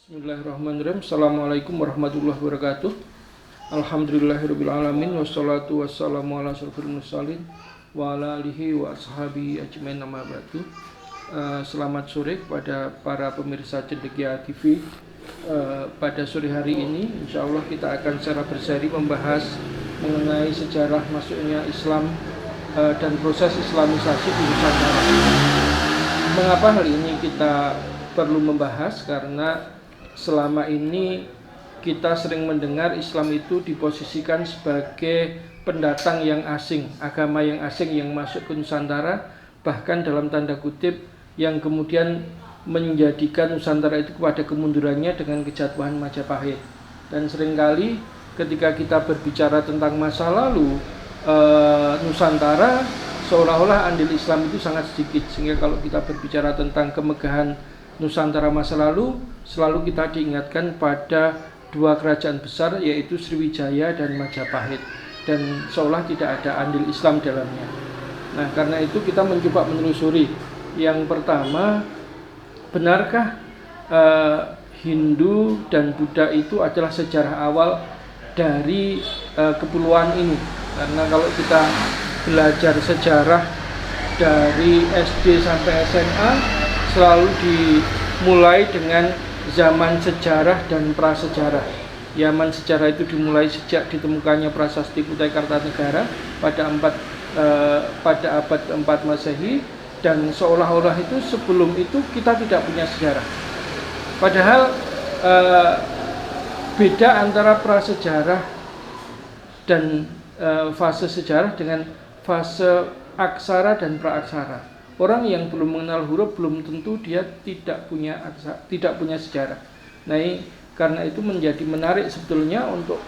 Bismillahirrahmanirrahim. Assalamualaikum warahmatullahi wabarakatuh. Alhamdulillahirrabbilalamin. Wassalatu wassalamu ala asyrofil mursalin wa ala alihi wa ashabihi ajmain, amma ba'du. Selamat sore kepada para pemirsa Cendekia TV. Pada sore hari ini insya Allah kita akan secara berseri membahas mengenai sejarah masuknya Islam dan proses islamisasi di Nusantara. Mengapa hal ini kita perlu membahas? Karena selama ini kita sering mendengar Islam itu diposisikan sebagai pendatang yang asing, agama yang asing yang masuk ke Nusantara, bahkan dalam tanda kutip yang kemudian menjadikan Nusantara itu kepada kemundurannya dengan kejatuhan Majapahit. Dan seringkali ketika kita berbicara tentang masa lalu Nusantara, seolah-olah andil Islam itu sangat sedikit, sehingga kalau kita berbicara tentang kemegahan Nusantara masa lalu, selalu kita diingatkan pada dua kerajaan besar, yaitu Sriwijaya dan Majapahit, dan seolah tidak ada andil Islam dalamnya. Nah, karena itu kita mencoba menelusuri. Yang pertama, benarkah Hindu dan Buddha itu adalah sejarah awal dari kepulauan ini? Karena kalau kita belajar sejarah dari SD sampai SMA, selalu dimulai dengan zaman sejarah dan prasejarah. Zaman sejarah itu dimulai sejak ditemukannya prasasti Kutai Kartanegara pada abad ke-4 Masehi, dan seolah-olah itu sebelum itu kita tidak punya sejarah. Padahal beda antara prasejarah dan fase sejarah dengan fase aksara dan praaksara. Orang yang belum mengenal huruf belum tentu dia tidak punya sejarah. Nah, karena itu menjadi menarik sebetulnya untuk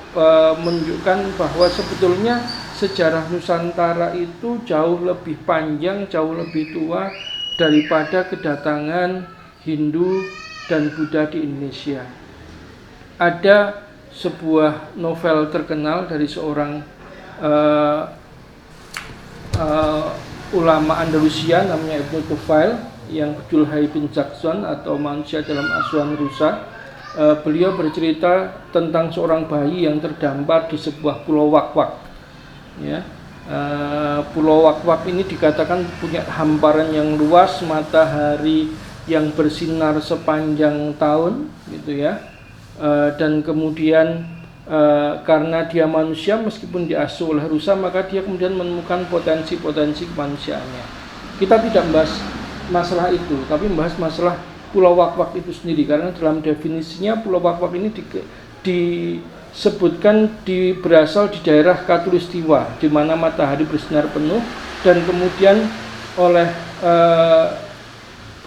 menunjukkan bahwa sebetulnya sejarah Nusantara itu jauh lebih panjang, jauh lebih tua daripada kedatangan Hindu dan Buddha di Indonesia. Ada sebuah novel terkenal dari seorang ulama Andalusia namanya Ibnu Tufail, yang berjudul Hayy bin Jackson atau Manusia dalam Asuhan Rusa. Beliau bercerita tentang seorang bayi yang terdampar di sebuah pulau Wak-Wak. Ya, pulau Wak-Wak ini dikatakan punya hamparan yang luas, matahari yang bersinar sepanjang tahun, gitu ya. Dan kemudian karena dia manusia, meskipun diasuh oleh rusa, maka dia kemudian menemukan potensi-potensi kemanusiaannya. Kita tidak membahas masalah itu, tapi membahas masalah Pulau Wak-Wak itu sendiri, karena dalam definisinya Pulau Wak-Wak ini disebutkan berasal di daerah Katulistiwa, di mana matahari bersinar penuh, dan kemudian oleh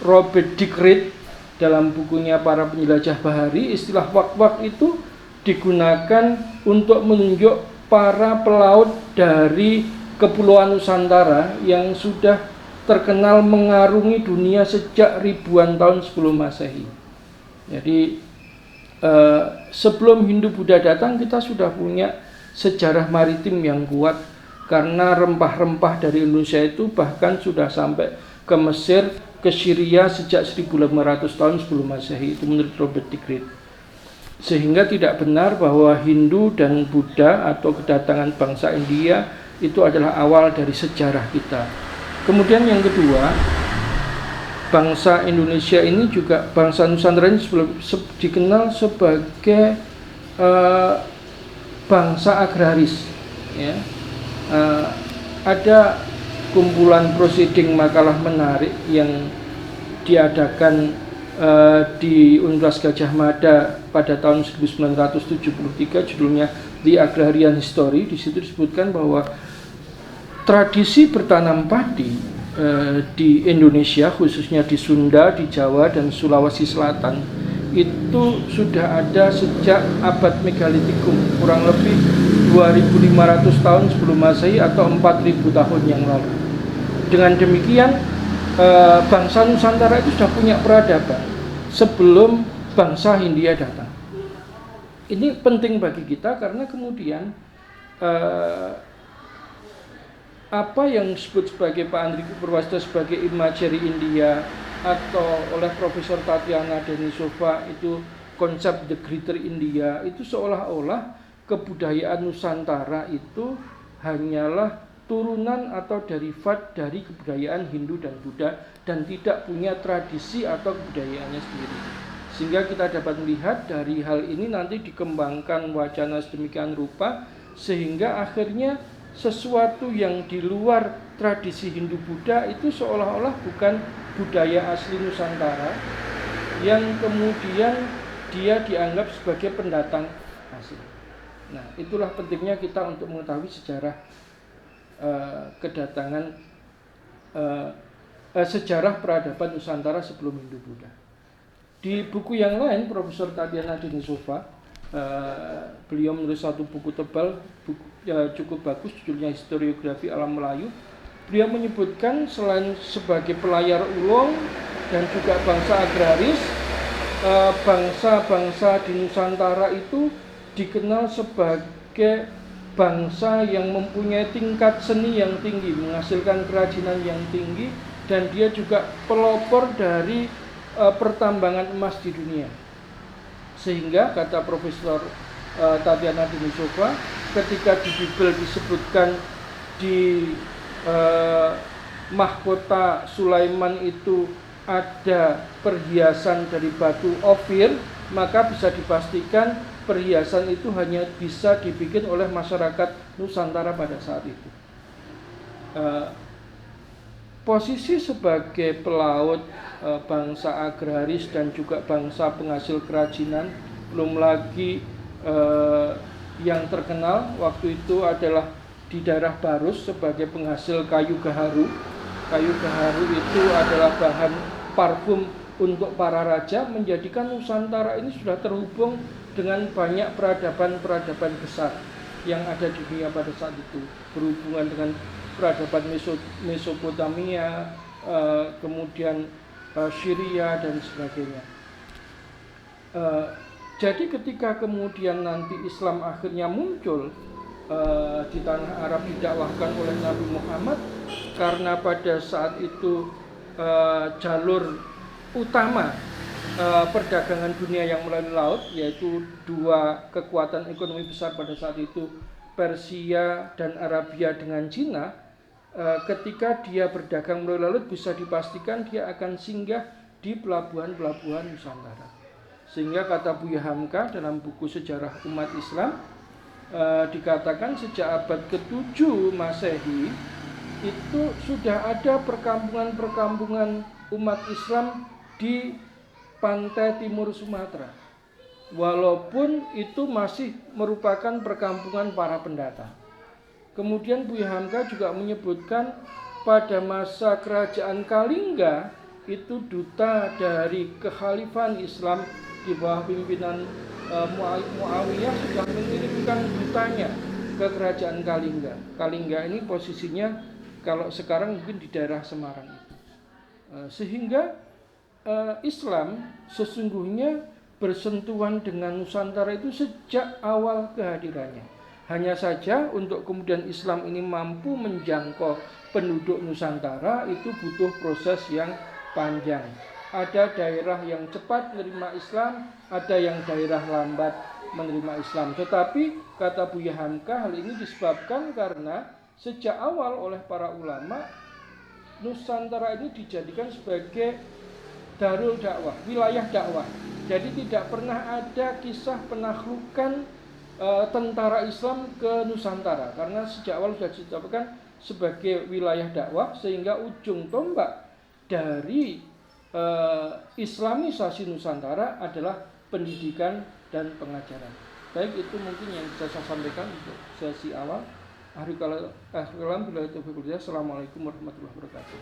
Robert Dickrich dalam bukunya Para Penjelajah Bahari, istilah Wak-Wak itu digunakan untuk menunjuk para pelaut dari Kepulauan Nusantara yang sudah terkenal mengarungi dunia sejak ribuan tahun sebelum Masehi. Jadi sebelum Hindu Buddha datang, kita sudah punya sejarah maritim yang kuat, karena rempah-rempah dari Indonesia itu bahkan sudah sampai ke Mesir, ke Syria sejak 1500 tahun sebelum Masehi, itu menurut Robert Dickrich. Sehingga tidak benar bahwa Hindu dan Buddha atau kedatangan bangsa India itu adalah awal dari sejarah kita. Kemudian yang kedua, bangsa Indonesia ini juga, bangsa Nusantara ini dikenal sebagai bangsa agraris. Ya. Ada kumpulan proceeding makalah menarik yang diadakan di Universitas Gadjah Mada pada tahun 1973, judulnya The Agrarian History. Di situ disebutkan bahwa tradisi bertanam padi di Indonesia, khususnya di Sunda, di Jawa, dan Sulawesi Selatan, itu sudah ada sejak abad Megalitikum, kurang lebih 2500 tahun sebelum Masehi atau 4000 tahun yang lalu. Dengan demikian, bangsa Nusantara itu sudah punya peradaban sebelum bangsa Hindia datang. Ini penting bagi kita karena kemudian apa yang disebut sebagai Pak Andri Purwasida sebagai imagery India atau oleh Profesor Tatiana Denisova itu konsep The Greater India itu seolah-olah kebudayaan Nusantara itu hanyalah turunan atau derivat dari kebudayaan Hindu dan Buddha dan tidak punya tradisi atau kebudayaannya sendiri. Sehingga kita dapat melihat dari hal ini nanti dikembangkan wacana sedemikian rupa sehingga akhirnya sesuatu yang di luar tradisi Hindu Buddha itu seolah-olah bukan budaya asli Nusantara yang kemudian dia dianggap sebagai pendatang asing. Nah, itulah pentingnya kita untuk mengetahui sejarah kedatangan sejarah peradaban Nusantara sebelum Hindu Buddha. Di buku yang lain, Profesor Tatiana Denisova, beliau menulis satu buku tebal, cukup bagus, judulnya Historiografi Alam Melayu. Beliau menyebutkan selain sebagai pelayar ulung dan juga bangsa agraris, bangsa-bangsa di Nusantara itu dikenal sebagai bangsa yang mempunyai tingkat seni yang tinggi, menghasilkan kerajinan yang tinggi, dan dia juga pelopor dari pertambangan emas di dunia. Sehingga kata Profesor Tatiana Denisova, ketika di Bible disebutkan di mahkota Sulaiman itu ada perhiasan dari batu Ofir, maka bisa dipastikan perhiasan itu hanya bisa dibikin oleh masyarakat Nusantara pada saat itu. Posisi sebagai pelaut, bangsa agraris dan juga bangsa penghasil kerajinan, belum lagi yang terkenal waktu itu adalah di daerah Barus sebagai penghasil kayu gaharu. Kayu gaharu itu adalah bahan parfum untuk para raja, menjadikan Nusantara ini sudah terhubung dengan banyak peradaban-peradaban besar yang ada di dunia pada saat itu, berhubungan dengan peradaban Mesopotamia, kemudian Syria dan sebagainya. Jadi ketika kemudian nanti Islam akhirnya muncul di tanah Arab didakwahkan oleh Nabi Muhammad, karena pada saat itu jalur utama perdagangan dunia yang melalui laut, yaitu dua kekuatan ekonomi besar pada saat itu, Persia dan Arabia dengan Cina, ketika dia berdagang melalui laut bisa dipastikan dia akan singgah di pelabuhan-pelabuhan Nusantara. Sehingga kata Buya Hamka dalam buku Sejarah Umat Islam, dikatakan sejak abad ke-7 Masehi itu sudah ada perkampungan-perkampungan umat Islam di pantai timur Sumatera, walaupun itu masih merupakan perkampungan para pendatang. Kemudian Buya Hamka juga menyebutkan pada masa kerajaan Kalingga itu duta dari kekhalifahan Islam di bawah pimpinan Muawiyah sudah mengirimkan dutanya ke kerajaan Kalingga. Kalingga ini posisinya kalau sekarang mungkin di daerah Semarang. Sehingga Islam sesungguhnya bersentuhan dengan Nusantara itu sejak awal kehadirannya. Hanya saja untuk kemudian Islam ini mampu menjangkau penduduk Nusantara itu butuh proses yang panjang. Ada daerah yang cepat menerima Islam, ada yang daerah lambat menerima Islam. Tetapi kata Buya Hamka, hal ini disebabkan karena sejak awal oleh para ulama Nusantara ini dijadikan sebagai darul dakwah, wilayah dakwah. Jadi tidak pernah ada kisah penaklukan tentara Islam ke Nusantara, karena sejak awal sudah ditetapkan sebagai wilayah dakwah, sehingga ujung tombak dari Islamisasi Nusantara adalah pendidikan dan pengajaran. Baik, itu mungkin yang bisa saya sampaikan untuk sesi awal. Assalamualaikum warahmatullahi wabarakatuh.